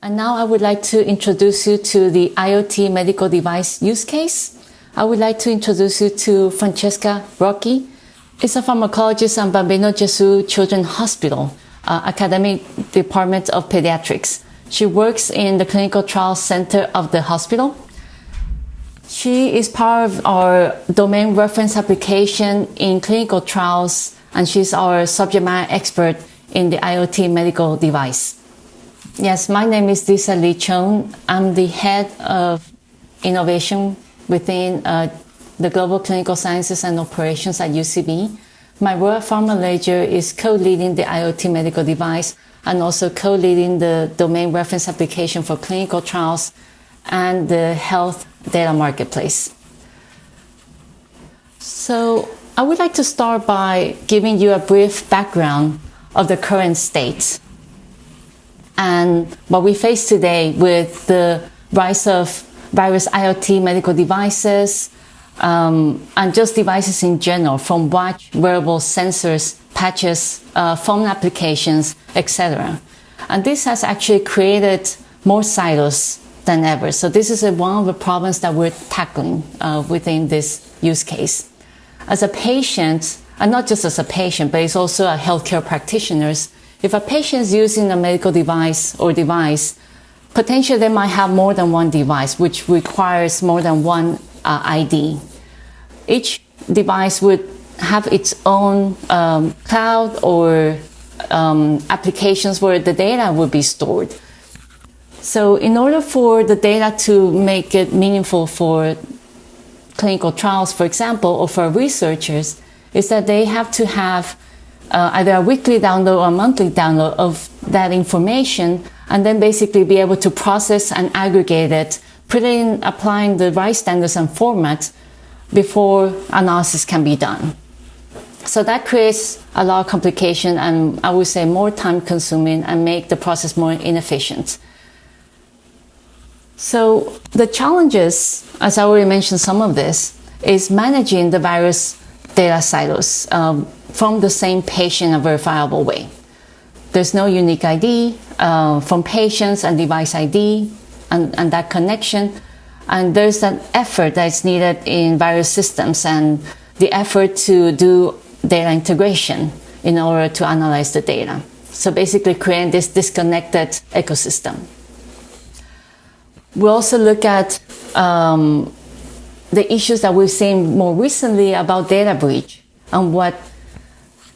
And now I would like to introduce you to the IoT medical device use case. I would like to introduce you to Francesca Rocchi. It's a pharmacologist at Bambino Gesù Children's Hospital, Academic Department of Pediatrics. She works in the Clinical Trials Center of the hospital. She is part of our domain reference application in clinical trials, and she's our subject matter expert in the IoT medical device. Yes, my name is Lisa Lee Chong. I'm the head of innovation within the Global Clinical Sciences and Operations at UCB. My role at PharmaLedger is co-leading the IoT medical device and also co-leading the domain reference application for clinical trials and the health data marketplace. So I would like to start by giving you a brief background of the current state and what we face today with the rise of various IoT medical devices and just devices in general, from watch, wearables, sensors, patches, phone applications, etc. And this has actually created more silos than ever. So this is one of the problems that we're tackling within this use case. As a patient, and not just as a patient, but it's also a healthcare practitioners, if a patient is using a medical device or device, potentially they might have more than one device, which requires more than one ID. Each device would have its own cloud or applications where the data would be stored. So in order for the data to make it meaningful for clinical trials, for example, or for researchers, is that they have to have either a weekly download or a monthly download of that information, and then basically be able to process and aggregate it, applying the right standards and formats before analysis can be done. So that creates a lot of complication and I would say more time consuming and make the process more inefficient. So the challenges, as I already mentioned some of this, is managing the various data silos from the same patient in a verifiable way. There's no unique ID from patients and device ID and that connection. And there's an effort that's needed in various systems and the effort to do data integration in order to analyze the data. So basically creating this disconnected ecosystem. We also look at the issues that we've seen more recently about data breach and what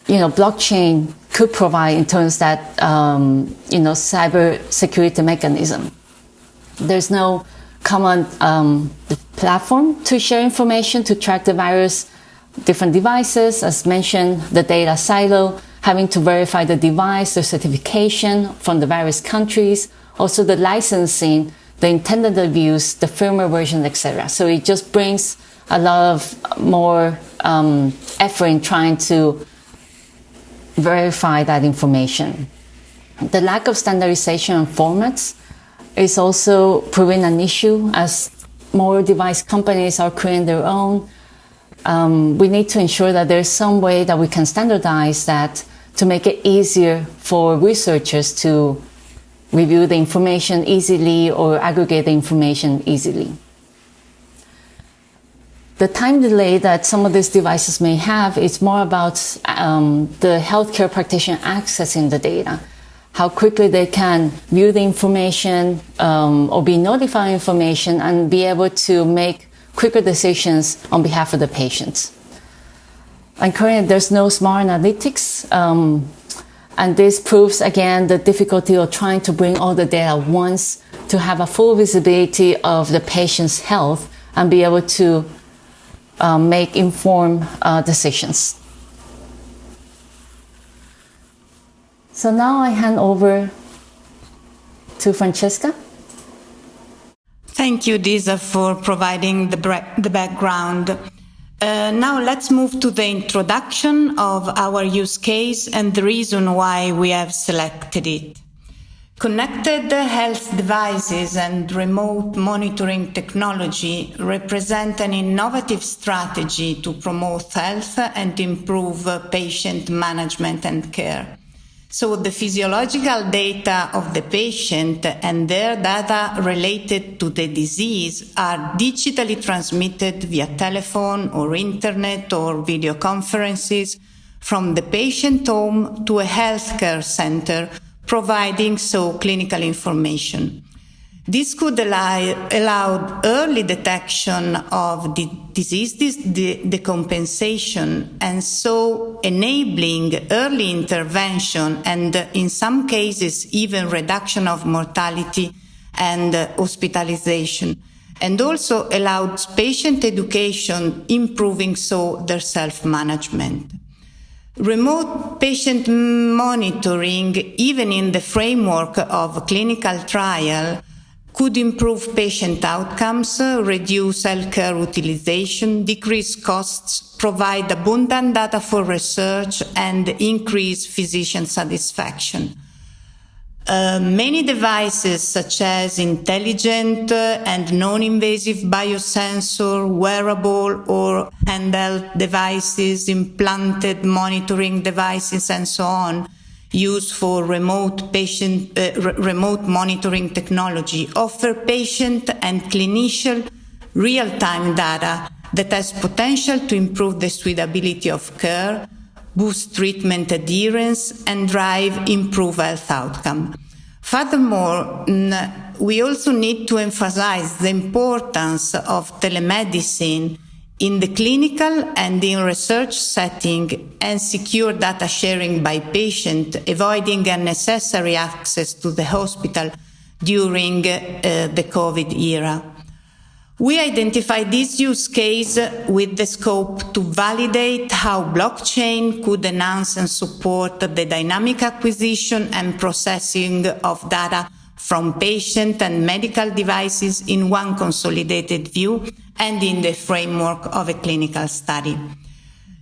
blockchain could provide in terms of that cyber security mechanism. There's no common platform to share information, to track the various different devices. As mentioned, the data silo, having to verify the device, the certification from the various countries, also the licensing, the intended use, the firmware version, etc. So it just brings a lot of more effort in trying to verify that information. The lack of standardization and formats is also proving an issue as more device companies are creating their own. We need to ensure that there's some way that we can standardize that to make it easier for researchers to review the information easily or aggregate the information easily. The time delay that some of these devices may have is more about the healthcare practitioner accessing the data, how quickly they can view the information or be notified of information and be able to make quicker decisions on behalf of the patients. And currently there's no smart analytics, and this proves again the difficulty of trying to bring all the data at once to have a full visibility of the patient's health and be able to make informed decisions. So now I hand over to Francesca. Thank you, Lisa, for providing the background. Now let's move to the introduction of our use case and the reason why we have selected it. Connected health devices and remote monitoring technology represent an innovative strategy to promote health and improve patient management and care. So the physiological data of the patient and their data related to the disease are digitally transmitted via telephone or internet or video conferences from the patient home to a healthcare center, providing so clinical information. This could allow early detection of the disease decompensation and so enabling early intervention and in some cases even reduction of mortality and hospitalization, and also allowed patient education, improving so their self-management. Remote patient monitoring, even in the framework of clinical trial, could improve patient outcomes, reduce healthcare utilization, decrease costs, provide abundant data for research, and increase physician satisfaction. Many devices, such as intelligent and non-invasive biosensor, wearable or handheld devices, implanted monitoring devices, and so on, used for remote monitoring technology, offer patient and clinician real-time data that has potential to improve the suitability of care, boost treatment adherence, and drive improved health outcome. Furthermore, we also need to emphasize the importance of telemedicine in the clinical and in research setting and secure data sharing by patient, avoiding unnecessary access to the hospital during the COVID era. We identified this use case with the scope to validate how blockchain could enhance and support the dynamic acquisition and processing of data from patient and medical devices in one consolidated view and in the framework of a clinical study.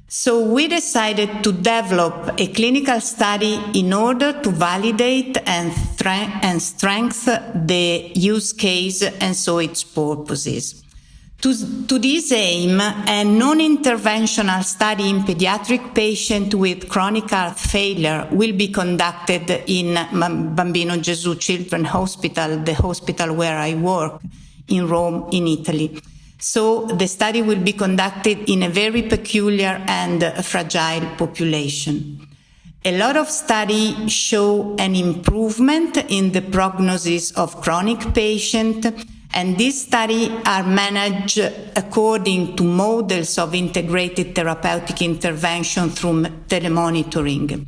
So we decided to develop a clinical study in order to validate and strengthen the use case and so its purposes. To this aim, a non-interventional study in pediatric patients with chronic heart failure will be conducted in Bambino Gesù Children's Hospital, the hospital where I work, in Rome, in Italy. So the study will be conducted in a very peculiar and fragile population. A lot of studies show an improvement in the prognosis of chronic patients, and these studies are managed according to models of integrated therapeutic intervention through telemonitoring.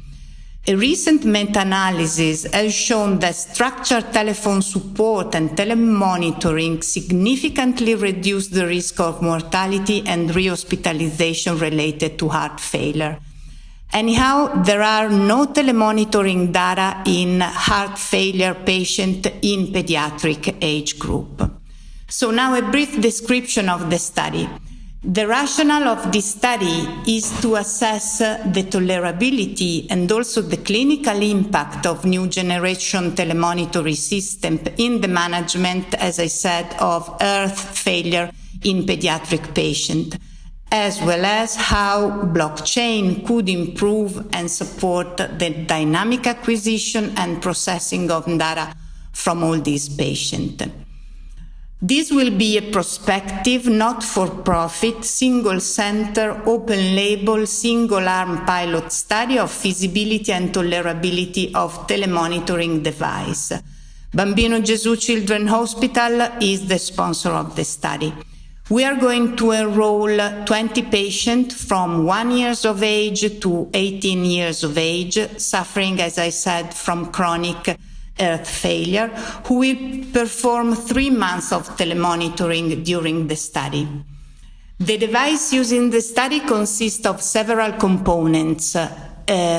A recent meta-analysis has shown that structured telephone support and telemonitoring significantly reduce the risk of mortality and rehospitalization related to heart failure. Anyhow, there are no telemonitoring data in heart failure patients in pediatric age group. So now a brief description of the study. The rationale of this study is to assess the tolerability and also the clinical impact of new generation telemonitory system in the management, as I said, of heart failure in pediatric patients, as well as how blockchain could improve and support the dynamic acquisition and processing of data from all these patients. This will be a prospective, not-for-profit, single-center, open-label, single-arm pilot study of feasibility and tolerability of telemonitoring device. Bambino Gesù Children's Hospital is the sponsor of the study. We are going to enroll 20 patients from 1 year of age to 18 years of age, suffering, as I said, from chronic heart failure, who will perform 3 months of telemonitoring during the study. The device used in the study consists of several components.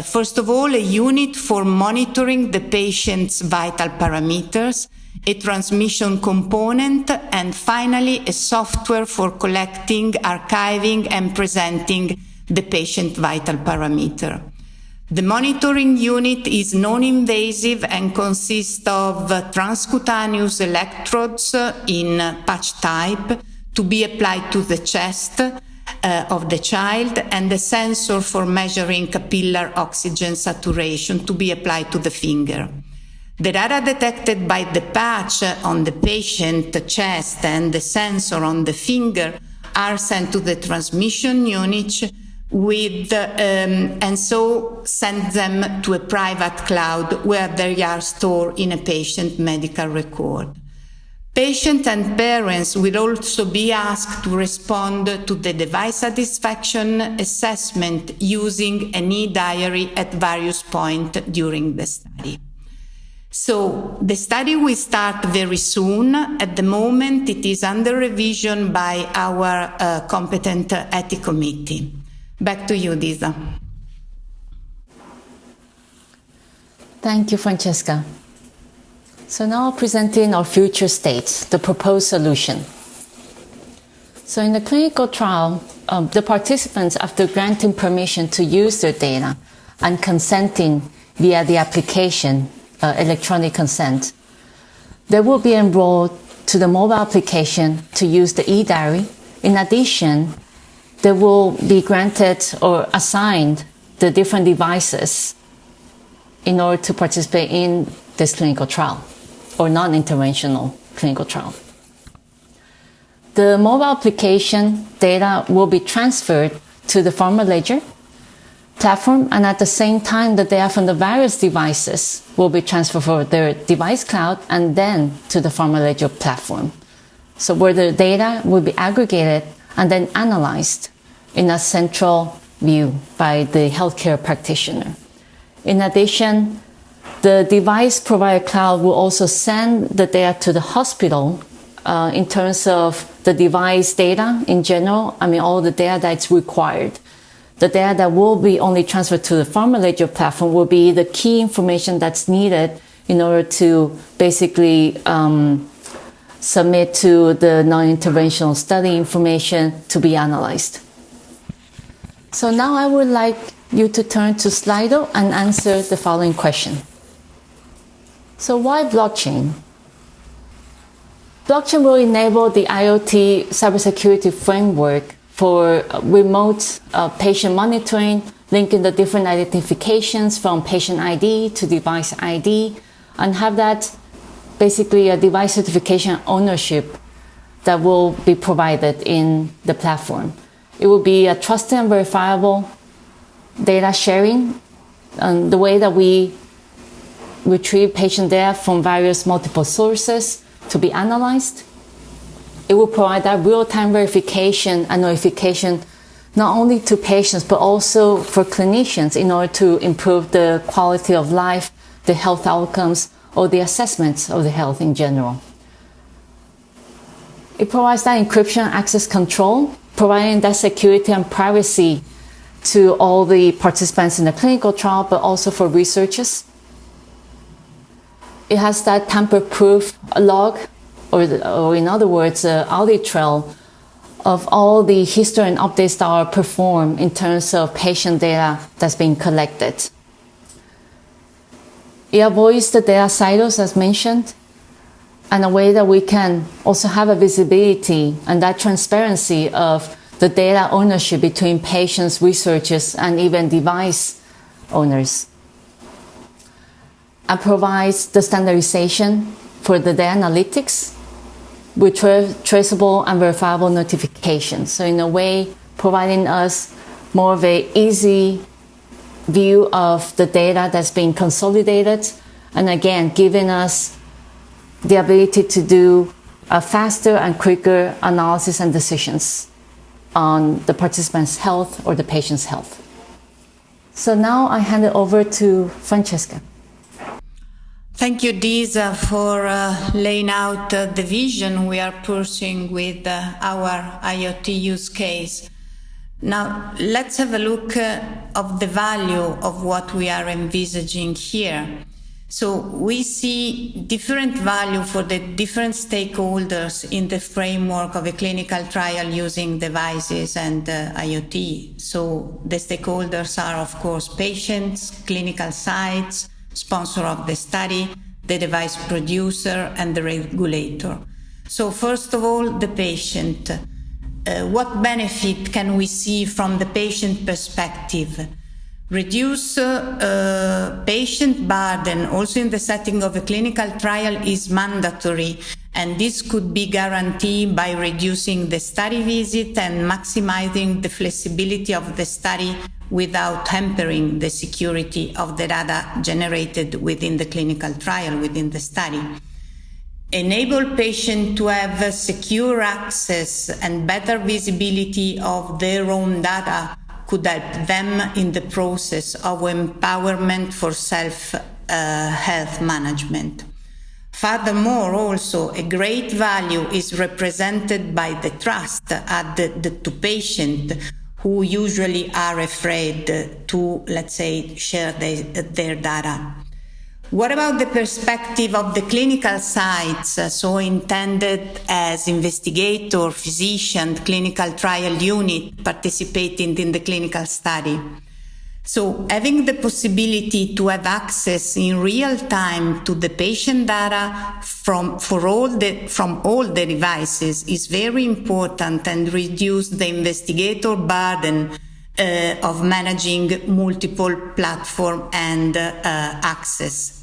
First of all, a unit for monitoring the patient's vital parameters, a transmission component, and finally a software for collecting, archiving, and presenting the patient vital parameter. The monitoring unit is non-invasive and consists of transcutaneous electrodes in patch type to be applied to the chest of the child, and the sensor for measuring capillary oxygen saturation to be applied to the finger. The data detected by the patch on the patient chest and the sensor on the finger are sent to the transmission unit and so send them to a private cloud where they are stored in a patient medical record. Patients and parents will also be asked to respond to the device satisfaction assessment using an e-diary at various points during the study. So the study will start very soon. At the moment, it is under revision by our competent ethics committee. Back to you, Disa. Thank you, Francesca. So now presenting our future state, the proposed solution. So in the clinical trial, the participants, after granting permission to use their data and consenting via the application, electronic consent, they will be enrolled to the mobile application to use the e-diary. In addition, they will be granted or assigned the different devices in order to participate in this clinical trial or non-interventional clinical trial. The mobile application data will be transferred to the PharmaLedger platform, and at the same time, the data from the various devices will be transferred for their device cloud and then to the PharmaLedger platform. So where the data will be aggregated and then analyzed in a central view by the healthcare practitioner. In addition, the device provider cloud will also send the data to the hospital in terms of the device data in general. I mean, all the data that's required. The data that will be only transferred to the PharmaLedger platform will be the key information that's needed in order to basically submit to the non-interventional study information to be analyzed. So now I would like you to turn to Slido and answer the following question. So why blockchain? Blockchain will enable the IoT cybersecurity framework for remote patient monitoring, linking the different identifications from patient ID to device ID, and have that basically a device certification ownership that will be provided in the platform. It will be a trusted and verifiable data sharing, and the way that we retrieve patient data from various multiple sources to be analyzed. It will provide that real-time verification and notification not only to patients but also for clinicians in order to improve the quality of life, the health outcomes, or the assessments of the health in general. It provides that encryption access control, providing that security and privacy to all the participants in the clinical trial, but also for researchers. It has that tamper-proof log, or in other words, audit trail of all the history and updates that are performed in terms of patient data that's being collected. It avoids the data silos, as mentioned, and a way that we can also have a visibility and that transparency of the data ownership between patients, researchers, and even device owners. And provides the standardization for the data analytics with traceable and verifiable notifications. So in a way, providing us more of an easy view of the data that's being consolidated, and again, giving us the ability to do a faster and quicker analysis and decisions on the participant's health or the patient's health. So now I hand it over to Francesca. Thank you, Disa, for laying out the vision we are pursuing with our IoT use case. Now, let's have a look of the value of what we are envisaging here. So we see different value for the different stakeholders in the framework of a clinical trial using devices and IoT. So the stakeholders are, of course, patients, clinical sites, sponsor of the study, the device producer, and the regulator. So first of all, the patient. What benefit can we see from the patient perspective? Reduce patient burden, also in the setting of a clinical trial, is mandatory, and this could be guaranteed by reducing the study visit and maximizing the flexibility of the study without hampering the security of the data generated within the clinical trial, within the study. Enable patients to have secure access and better visibility of their own data could help them in the process of empowerment for self-health management. Furthermore, also, a great value is represented by the trust added to patients who usually are afraid to, let's say, share their data. What about the perspective of the clinical sites, so intended as investigator, physician, clinical trial unit participating in the clinical study? So having the possibility to have access in real time to the patient data from all the devices is very important and reduce the investigator burden of managing multiple platforms and access.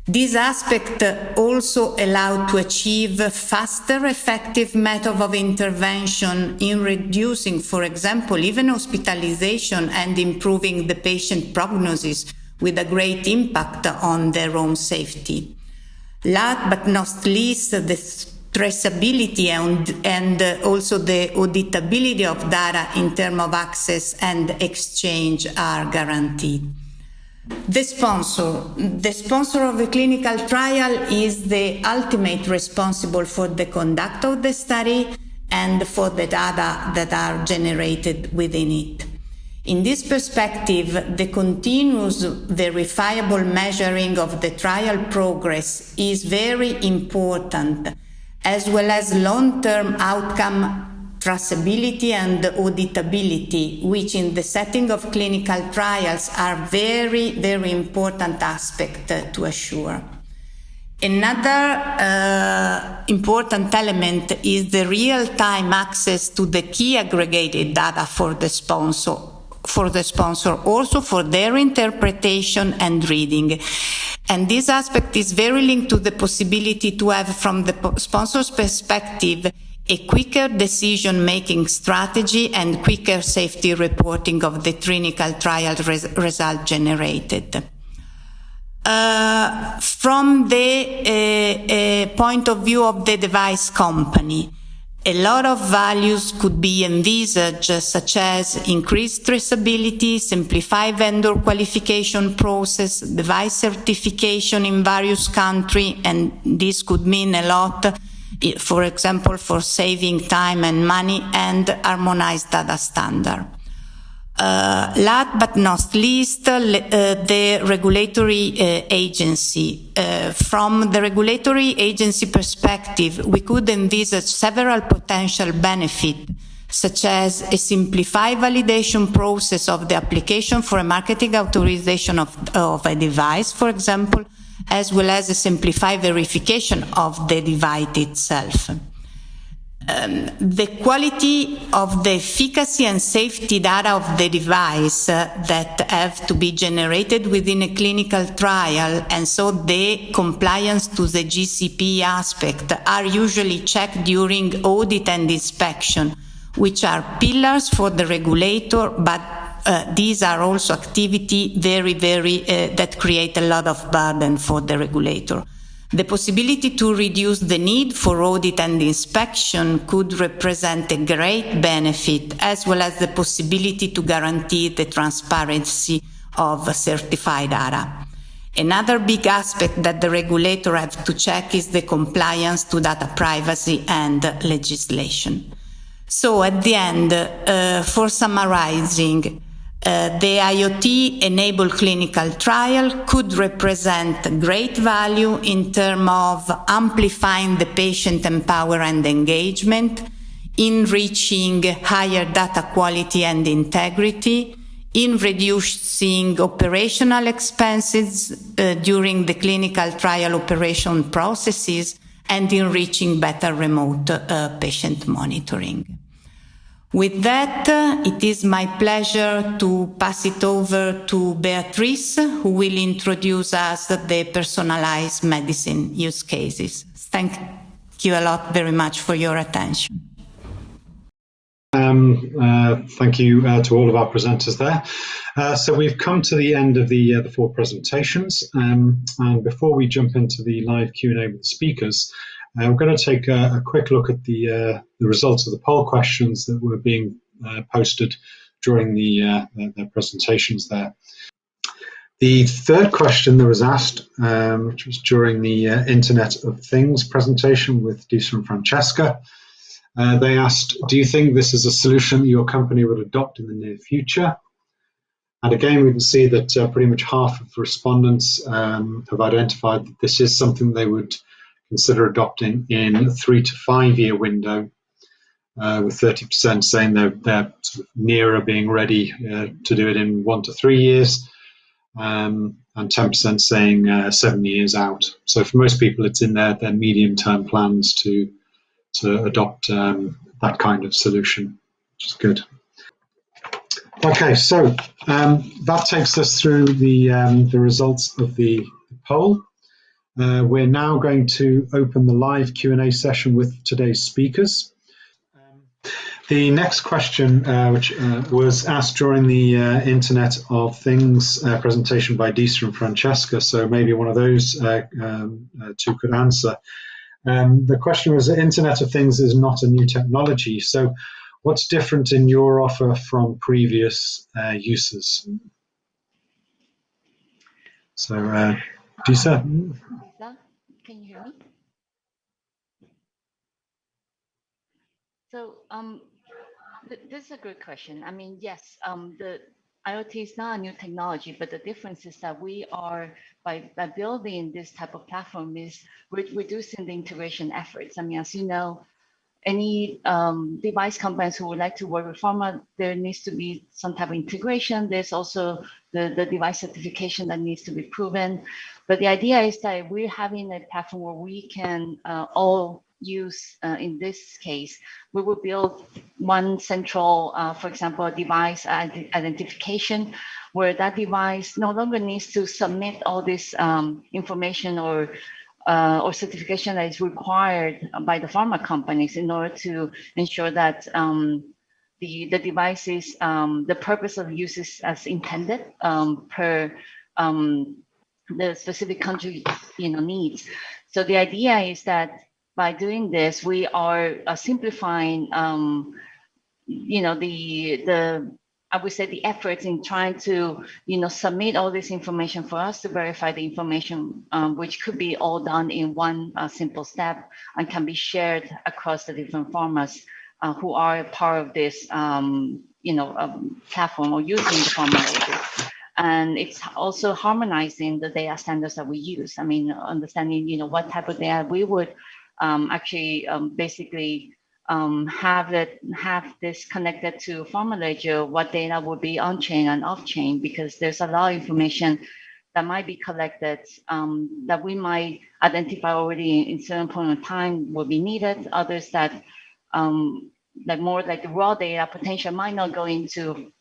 This aspect also allowed to achieve a faster, effective method of intervention in reducing, for example, even hospitalization and improving the patient prognosis with a great impact on their own safety. Last but not least, the traceability and also the auditability of data in terms of access and exchange are guaranteed. The sponsor of the clinical trial is the ultimate responsible for the conduct of the study and for the data that are generated within it. In this perspective, the continuous verifiable measuring of the trial progress is very important, as well as long-term outcome traceability and auditability, which in the setting of clinical trials are very, very important aspects to assure. Another important element is the real-time access to the key aggregated data for the sponsor, also for their interpretation and reading. And this aspect is very linked to the possibility to have, from the sponsor's perspective, a quicker decision-making strategy and quicker safety reporting of the clinical trial result generated. From the point of view of the device company, a lot of values could be envisaged, such as increased traceability, simplified vendor qualification process, device certification in various countries, and this could mean a lot, for example, for saving time and money, and harmonized data standard. Last but not least, the regulatory agency. From the regulatory agency perspective, we could envisage several potential benefits, such as a simplified validation process of the application for a marketing authorization of a device, for example, as well as a simplified verification of the device itself. The quality of the efficacy and safety data of the device that have to be generated within a clinical trial, and so the compliance to the GCP aspect, are usually checked during audit and inspection, which are pillars for the regulator, but these are also activity that create a lot of burden for the regulator. The possibility to reduce the need for audit and inspection could represent a great benefit, as well as the possibility to guarantee the transparency of certified data. Another big aspect that the regulator has to check is the compliance to data privacy and legislation. So at the end, for summarizing, the IoT-enabled clinical trial could represent great value in terms of amplifying the patient empowerment and engagement, in reaching higher data quality and integrity, in reducing operational expenses during the clinical trial operation processes, and in reaching better remote patient monitoring. With that, it is my pleasure to pass it over to Beatrice, who will introduce us the personalized medicine use cases. Thank you a lot very much for your attention. Thank you to all of our presenters there. So we've come to the end of the 4 presentations, and before we jump into the live Q&A with the speakers, we're going to take a quick look at the results of the poll questions that were being posted during the presentations there. The third question that was asked, which was during the Internet of Things presentation with Disa and Francesca, they asked, do you think this is a solution your company would adopt in the near future? And again, we can see that pretty much half of the respondents have identified that this is something they would consider adopting in a 3 to 5 year window, with 30% saying they're sort of nearer being ready to do it in 1 to 3 years, and 10% saying 7 years out. So for most people, it's in their medium-term plans to adopt that kind of solution, which is good. Okay, so that takes us through the results of the poll. We're now going to open the live Q&A session with today's speakers. The next question, which was asked during the Internet of Things presentation by Disa and Francesca, so maybe one of those two could answer. The question was, the Internet of Things is not a new technology, so what's different in your offer from previous uses? So, Disa? Can you hear me? So, this is a good question. I mean, yes, the IoT is not a new technology, but the difference is that we are, by building this type of platform, is reducing the integration efforts. I mean, as you know, any device companies who would like to work with pharma, there needs to be some type of integration. There's also the device certification that needs to be proven. But the idea is that we're having a platform where we can all use, in this case, we will build one central, for example, a device identification, where that device no longer needs to submit all this information or certification that is required by the pharma companies in order to ensure that the device is the purpose of use is as intended per the specific country needs. So the idea is that by doing this, we are simplifying I would say the efforts in trying to, submit all this information for us to verify the information, which could be all done in one simple step and can be shared across the different pharmas who are part of this, platform or using the pharma label. And it's also harmonizing the data standards that we use. I mean, understanding, what type of data we would actually basically have this connected to Pharma Ledger, what data would be on chain and off chain, because there's a lot of information that might be collected that we might identify already in certain point of time will be needed. Others that more like the raw data potential might not go into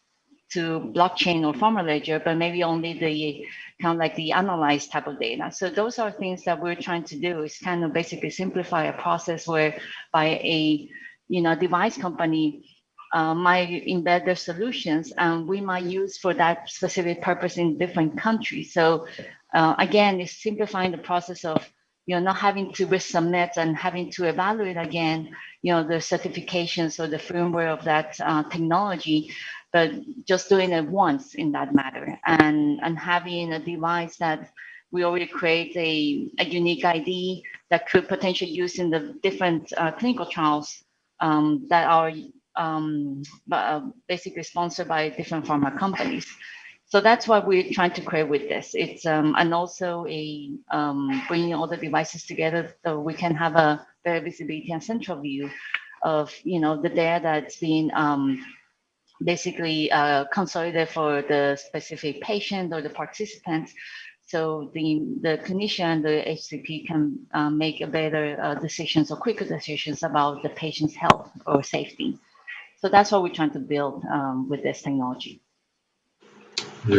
blockchain or Pharma Ledger, but maybe only the kind of like the analyzed type of data. So those are things that we're trying to do, is kind of basically simplify a process where by a device company might embed their solutions and we might use for that specific purpose in different countries. So again, it's simplifying the process of not having to resubmit and having to evaluate again the certifications or the firmware of that technology, but just doing it once in that matter, and having a device that we already create a unique ID that could potentially use in the different clinical trials that are basically sponsored by different pharma companies. So that's what we're trying to create with this. It's and also bringing all the devices together so we can have a better visibility and central view of the data that's being basically consolidated for the specific patient or the participants, so the clinician, the HCP can make a better decisions or quicker decisions about the patient's health or safety. So that's what we're trying to build with this technology.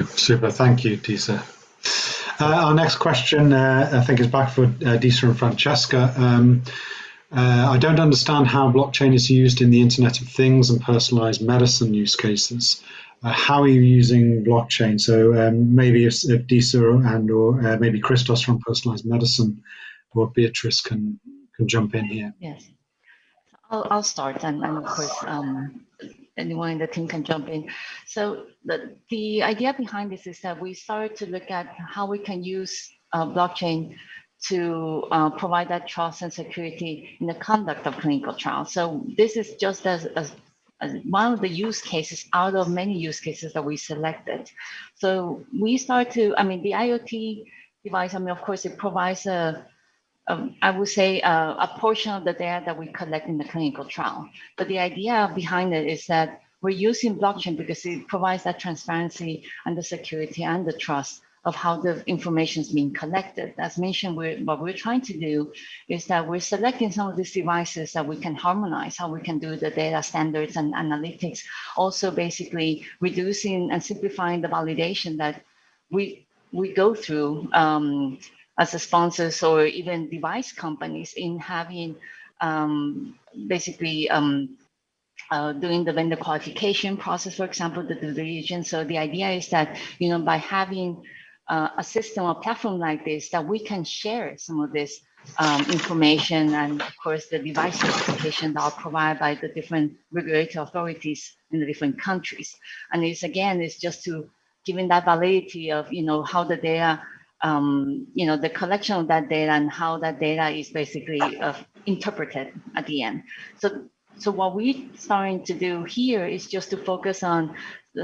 Super, thank you, Disa. Our next question, I think, is back for Disa and Francesca. I don't understand how blockchain is used in the Internet of Things and personalized medicine use cases. How are you using blockchain? So maybe if Disa or maybe Christos from personalized medicine or Beatrice can jump in here. Yes, I'll start, and of course, anyone in the team can jump in. So the idea behind this is that we started to look at how we can use blockchain to provide that trust and security in the conduct of clinical trials. So this is just as one of the use cases out of many use cases that we selected. So we start to, I mean, the IoT device, I mean, of course, it provides I would say a portion of the data that we collect in the clinical trial. But the idea behind it is that we're using blockchain because it provides that transparency and the security and the trust of how the information is being collected. As mentioned, what we're trying to do is that we're selecting some of these devices that we can harmonize, how we can do the data standards and analytics, also basically reducing and simplifying the validation that we go through as a sponsors or even device companies in having basically doing the vendor qualification process, for example, the due diligence. So the idea is that, you know, by having a system or platform like this, that we can share some of this information and, of course, the device certification that are provided by the different regulatory authorities in the different countries. And it's, again, it's just to giving that validity of, you know, how the data you know, the collection of that data and how that data is basically interpreted at the end. So what we're starting to do here is just to focus on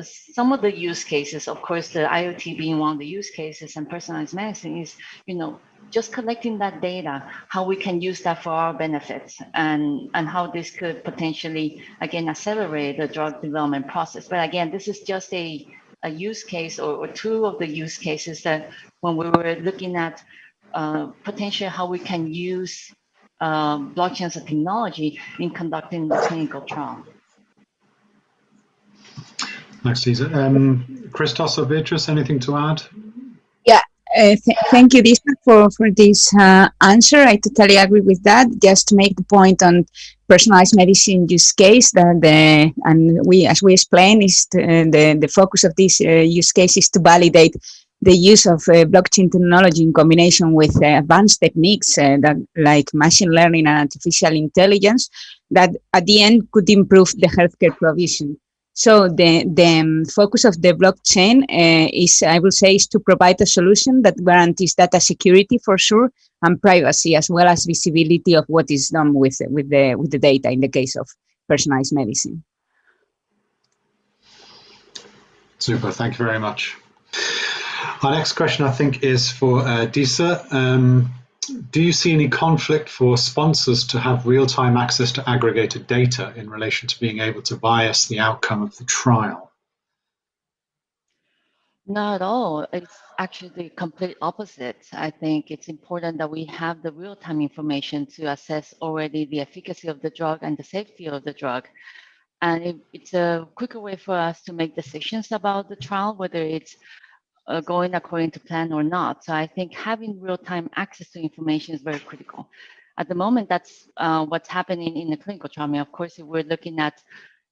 some of the use cases. Of course, the IoT being one of the use cases, and personalized medicine is, you know, just collecting that data, how we can use that for our benefits, and how this could potentially, again, accelerate the drug development process. But again, this is just a use case or two of the use cases that when we were looking at potentially how we can use blockchain as a technology in conducting the clinical trial. Thanks, Lisa. Christos or Beatrice, anything to add? Yeah, thank you, Lisa, for this answer. I totally agree with that. Just to make the point on personalized medicine use case, that as we explained, is the focus of this use case is to validate the use of blockchain technology in combination with advanced techniques that like machine learning and artificial intelligence that at the end could improve the healthcare provision. So the focus of the blockchain is, I will say, is to provide a solution that guarantees data security for sure and privacy, as well as visibility of what is done with the data in the case of personalized medicine. Super, thank you very much. Our next question, I think, is for Disa. Do you see any conflict for sponsors to have real-time access to aggregated data in relation to being able to bias the outcome of the trial? Not at all. It's actually the complete opposite. I think it's important that we have the real-time information to assess already the efficacy of the drug and the safety of the drug. And it's a quicker way for us to make decisions about the trial, whether it's going according to plan or not. So I think having real-time access to information is very critical. At the moment, that's what's happening in the clinical trial. I mean, of course, if we're looking at,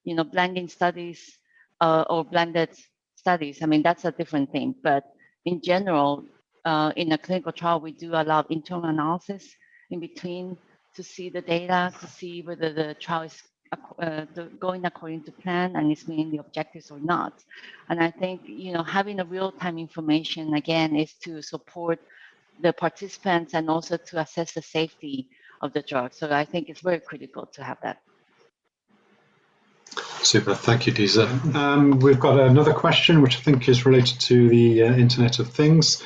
you know, blending studies or blended studies, I mean, that's a different thing. But in general, in a clinical trial, we do a lot of internal analysis in between to see the data, to see whether the trial is going according to plan and is meeting the objectives or not. And I think, you know, having a real-time information, again, is to support the participants and also to assess the safety of the drug. So I think it's very critical to have that. Super, thank you, Disa. We've got another question, which I think is related to the Internet of Things.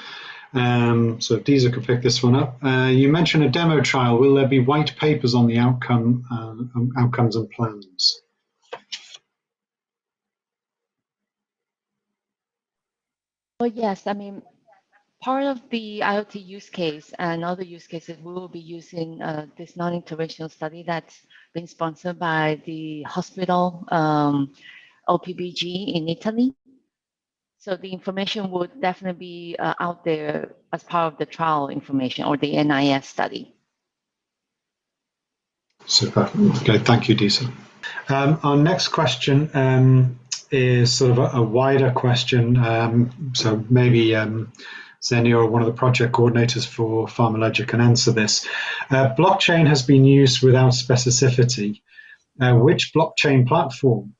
So if Disa could pick this one up. You mentioned a demo trial. Will there be white papers on the outcomes and plans? Well, yes, I mean, part of the IoT use case and other use cases, we will be using this non-interventional study that's been sponsored by the hospital OPBG in Italy. So the information would definitely be out there as part of the trial information or the NIS study. Super. Okay, thank you, Disa. Our next question is sort of a wider question. So maybe Xenia, or one of the project coordinators for PharmaLedger, can answer this. Blockchain has been used without specificity. Which blockchain platform?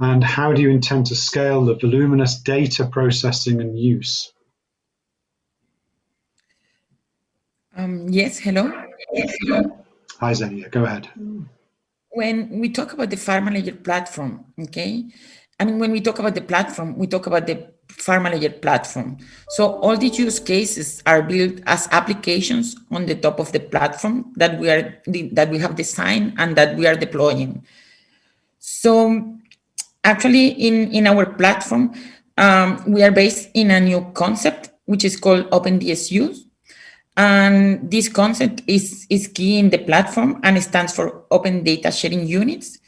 And how do you intend to scale the voluminous data processing and use? Yes, hello. Hi, Xenia, go ahead. When we talk about the PharmaLedger platform, okay, I mean, when we talk about the platform, we talk about the PharmaLedger platform. So all the use cases are built as applications on the top of the platform that we have designed and that we are deploying. So actually, in our platform, we are based in a new concept, which is called OpenDSU. And this concept is key in the platform and stands for Open Data Sharing Units.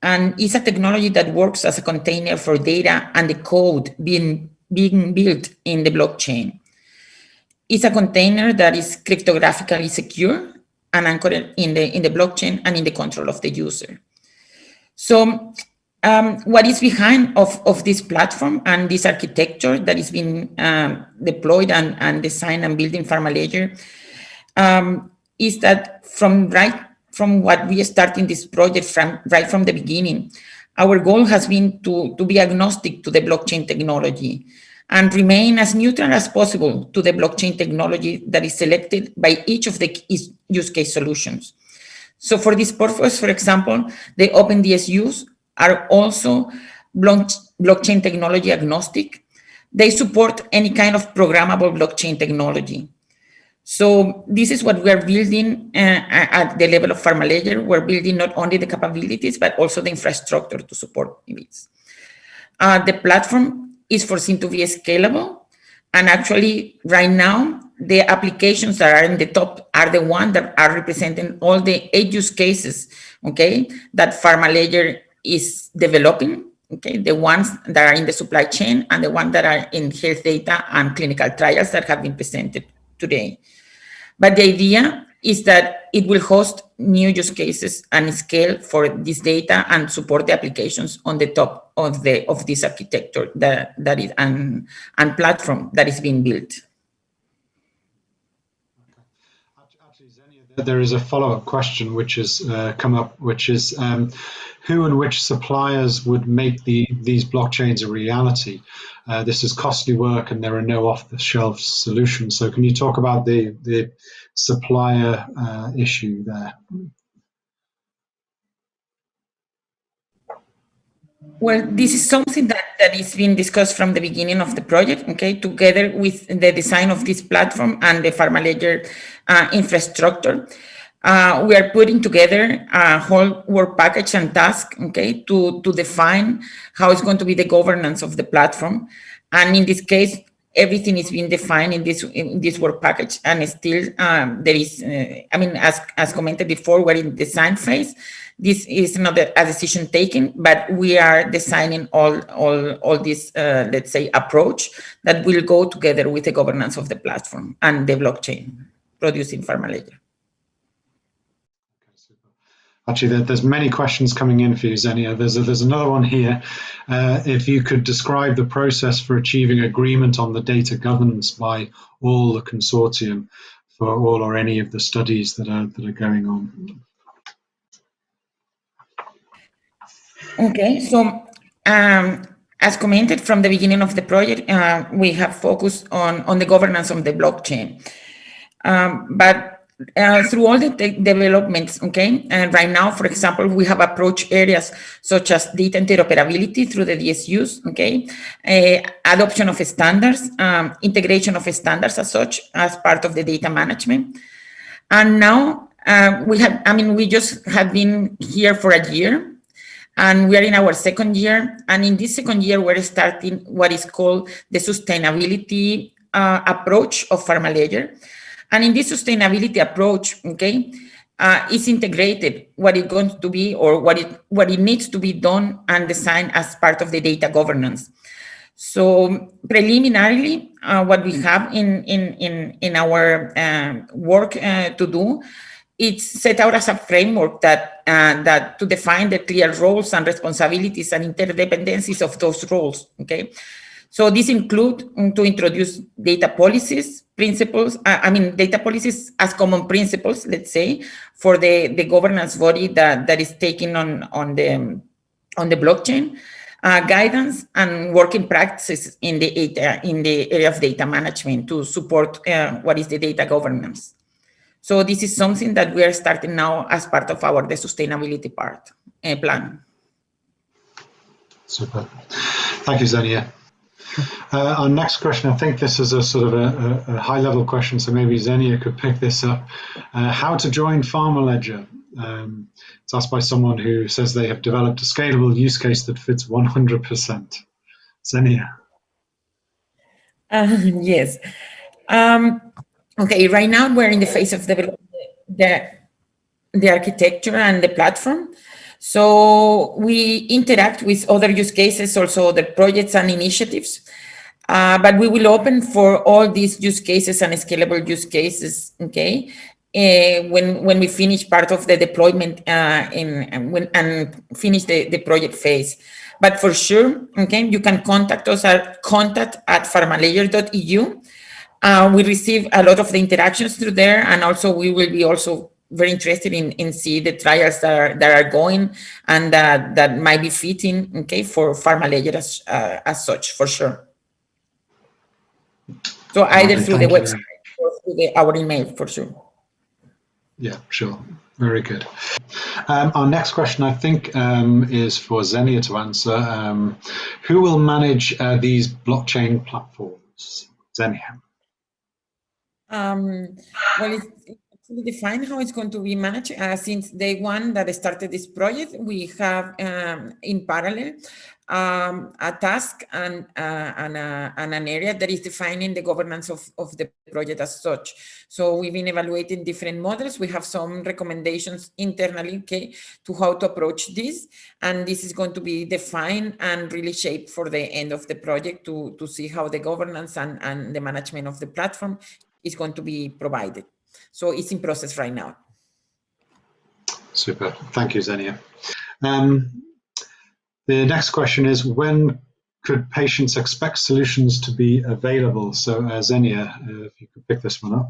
And it's a technology that works as a container for data and the code being built in the blockchain. It's a container that is cryptographically secure and anchored in the blockchain and in the control of the user. So what is behind of this platform and this architecture that is being deployed and designed and built in PharmaLedger is that from what we start in this project right from the beginning, our goal has been to be agnostic to the blockchain technology and remain as neutral as possible to the blockchain technology that is selected by each of the use case solutions. So for this purpose, for example, the OpenDSUs are also blockchain technology agnostic. They support any kind of programmable blockchain technology. So this is what we are building at the level of PharmaLedger. We're building not only the capabilities, but also the infrastructure to support this. The platform is foreseen to be scalable. And actually, right now, the applications that are in the top are the ones that are representing all the 8 use cases, okay, that PharmaLedger is developing, okay, the ones that are in the supply chain and the ones that are in health data and clinical trials that have been presented today. But the idea is that it will host new use cases and scale for this data and support the applications on the top of this architecture that is and platform that is being built. Actually, Xenia, there is a follow-up question which has come up, which is who and which suppliers would make these blockchains a reality? This is costly work and there are no off-the-shelf solutions. So can you talk about the supplier issue there? Well, this is something that is being discussed from the beginning of the project, okay, together with the design of this platform and the PharmaLedger infrastructure. We are putting together a whole work package and task, okay, to define how it's going to be the governance of the platform. And in this case, everything is being defined in this work package, and still there is, I mean, as commented before, we're in design phase. This is not a decision taken, but we are designing all this, let's say, approach that will go together with the governance of the platform and the blockchain produced in PharmaLedger. Actually, there's many questions coming in for you, Xenia. There's another one here. If you could describe the process for achieving agreement on the data governance by all the consortium for all or any of the studies that are going on. Okay, so as commented from the beginning of the project, we have focused on the governance of the blockchain. But through all the developments, okay, and right now, for example, we have approached areas such as data interoperability through the DSUs, okay, adoption of standards, integration of standards as such as part of the data management. And now we just have been here for a year. And we are in our second year. And in this second year, we're starting what is called the sustainability approach of PharmaLedger. And in this sustainability approach, okay, is integrated what it's going to be or what it needs to be done and designed as part of the data governance. So preliminarily, what we have in our work to do, it's set out as a framework that to define the clear roles and responsibilities and interdependencies of those roles. Okay, so this include to introduce data policies, principles. Data policies as common principles, let's say, for the governance body that is taking on the blockchain. Guidance and working practices in the area of data management to support what is the data governance. So this is something that we are starting now as part of the sustainability part plan. Super. Thank you, Xenia. Our next question, I think this is a sort of a high-level question, so maybe Xenia could pick this up. How to join PharmaLedger? It's asked by someone who says they have developed a scalable use case that fits 100%. Xenia. Yes. Okay, right now we're in the phase of developing the architecture and the platform. So we interact with other use cases, also the projects and initiatives. But we will open for all these use cases and scalable use cases, okay? When we finish part of the deployment and finish the project phase. But for sure, okay, you can contact us at contact@pharmaledger.eu. We receive a lot of the interactions through there, and also we will be also very interested in see the trials that are going and that might be fitting, okay, for PharmaLedger as such, for sure. So either through the website or through our email, for sure. Yeah, sure. Very good. Our next question, I think, is for Xenia to answer. Who will manage these blockchain platforms? Xenia. Well, it's actually defined how it's going to be managed. Since day one that I started this project, we have in parallel a task and an area that is defining the governance of the project as such. So we've been evaluating different models. We have some recommendations internally, okay, to how to approach this. And this is going to be defined and really shaped for the end of the project to see how the governance and the management of the platform is going to be provided. So it's in process right now. Super. Thank you, Xenia. The next question is, when could patients expect solutions to be available? So Xenia, if you could pick this one up.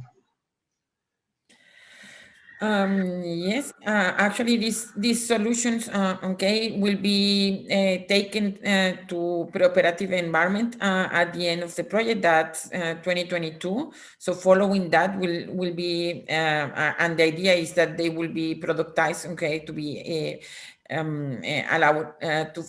Yes, actually these solutions, okay, will be taken to pre-operative environment at the end of the project. That's 2022. So following that will be, and the idea is that they will be productized, okay, to be allowed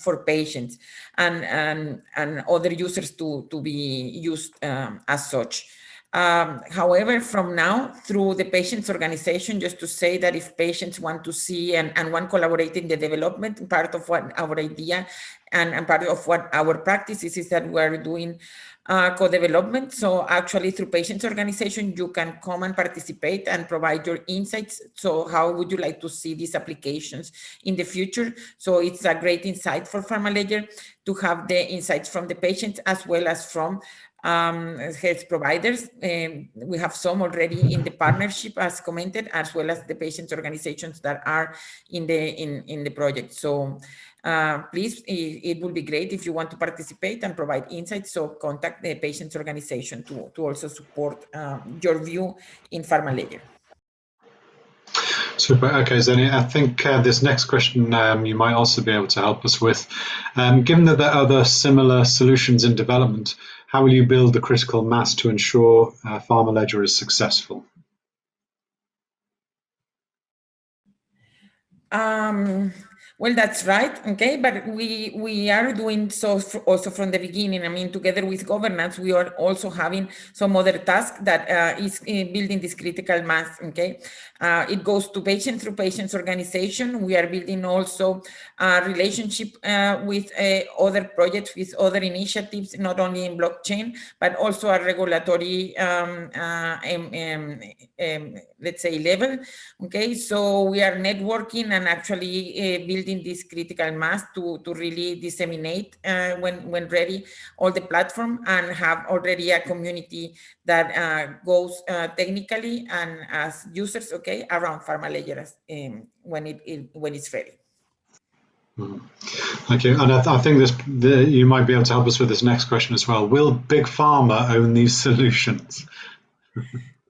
for patients and other users to be used as such. However, from now through the patients organization, just to say that if patients want to see and want to collaborate in the development, part of what our idea and part of what our practice is that we're doing co-development. So actually through patients organization, you can come and participate and provide your insights. So how would you like to see these applications in the future? So it's a great insight for PharmaLedger to have the insights from the patients as well as from health providers. We have some already in the partnership as commented, as well as the patients organizations that are in the project. So please, it would be great if you want to participate and provide insights. So contact the patients organization to also support your view in PharmaLedger. Super. Okay, Xenia, I think this next question you might also be able to help us with. Given that there are other similar solutions in development, how will you build the critical mass to ensure PharmaLedger is successful? Well, that's right. Okay, but we are doing so also from the beginning. I mean, together with governance, we are also having some other task that is building this critical mass. Okay, it goes to patient through patients organization. We are building also a relationship with other projects, with other initiatives, not only in blockchain, but also a regulatory, let's say, level. Okay, so we are networking and actually building this critical mass to really disseminate when ready all the platform, and have already a community that goes technically and as users, okay, around PharmaLedger when it's ready. Thank you. And I think you might be able to help us with this next question as well. Will Big Pharma own these solutions?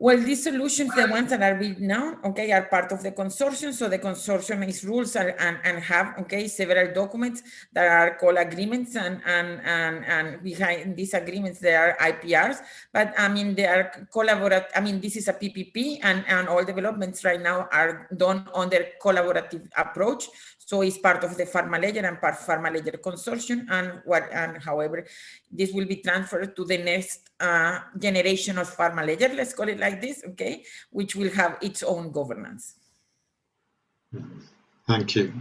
Well, these solutions, the ones that are built now, okay, are part of the consortium. So the consortium is rules and have, okay, several documents that are called agreements, and behind these agreements there are IPRs. But I mean, they are collaborative. I mean, this is a PPP, and all developments right now are done under collaborative approach. So it's part of the PharmaLedger and part PharmaLedger consortium, and however, this will be transferred to the next generation of PharmaLedger, let's call it like this, okay, which will have its own governance. Thank you.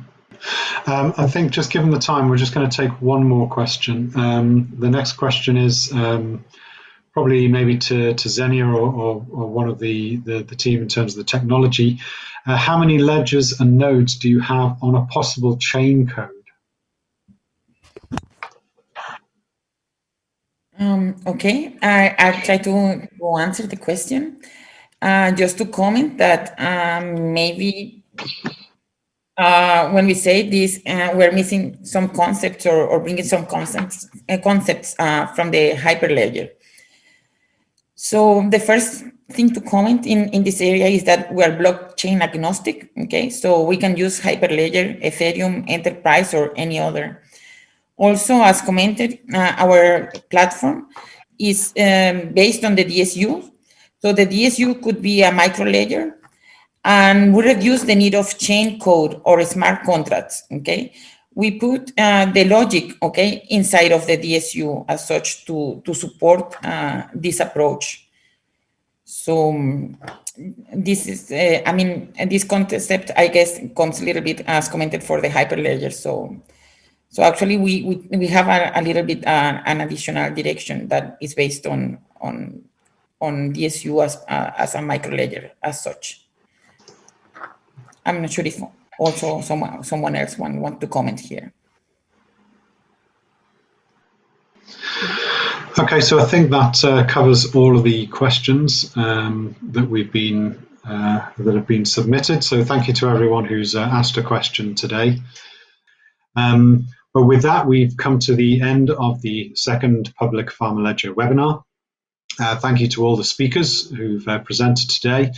I think just given the time, we're just going to take one more question. The next question is probably maybe to Xenia or one of the team in terms of the technology. How many ledgers and nodes do you have on a possible chain code? Okay, I'll try to answer the question. Just to comment that maybe when we say this, we're missing some concepts or bringing some concepts from the Hyperledger. So the first thing to comment in this area is that we are blockchain agnostic, okay? So we can use Hyperledger, Ethereum, Enterprise, or any other. Also, as commented, our platform is based on the DSU. So the DSU could be a microledger, and we reduce the need of chain code or smart contracts, okay? We put the logic, okay, inside of the DSU as such to support this approach. So this is, I mean, this concept, I guess, comes a little bit as commented for the Hyperledger. So actually, we have a little bit an additional direction that is based on DSU as a microledger as such. I'm not sure if also someone else want to comment here. Okay, so I think that covers all of the questions that have been submitted. So thank you to everyone who's asked a question today. But with that, we've come to the end of the second public PharmaLedger webinar. Thank you to all the speakers who've presented today,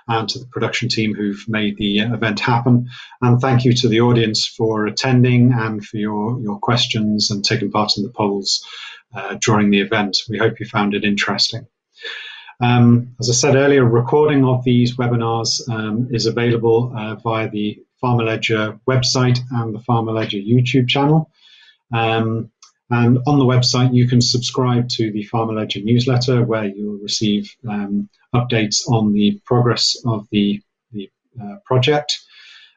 and to the production team who've made the event happen. And thank you to the audience for attending and for your questions and taking part in the polls during the event. We hope you found it interesting. As I said earlier, a recording of these webinars is available via the PharmaLedger website and the PharmaLedger YouTube channel. And on the website, you can subscribe to the PharmaLedger newsletter, where you'll receive updates on the progress of the project.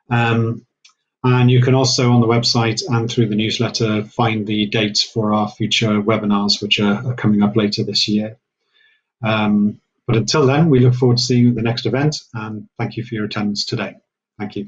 And you can also, on the website and through the newsletter, find the dates for our future webinars, which are coming up later this year. But until then, we look forward to seeing you at the next event, and thank you for your attendance today. Thank you.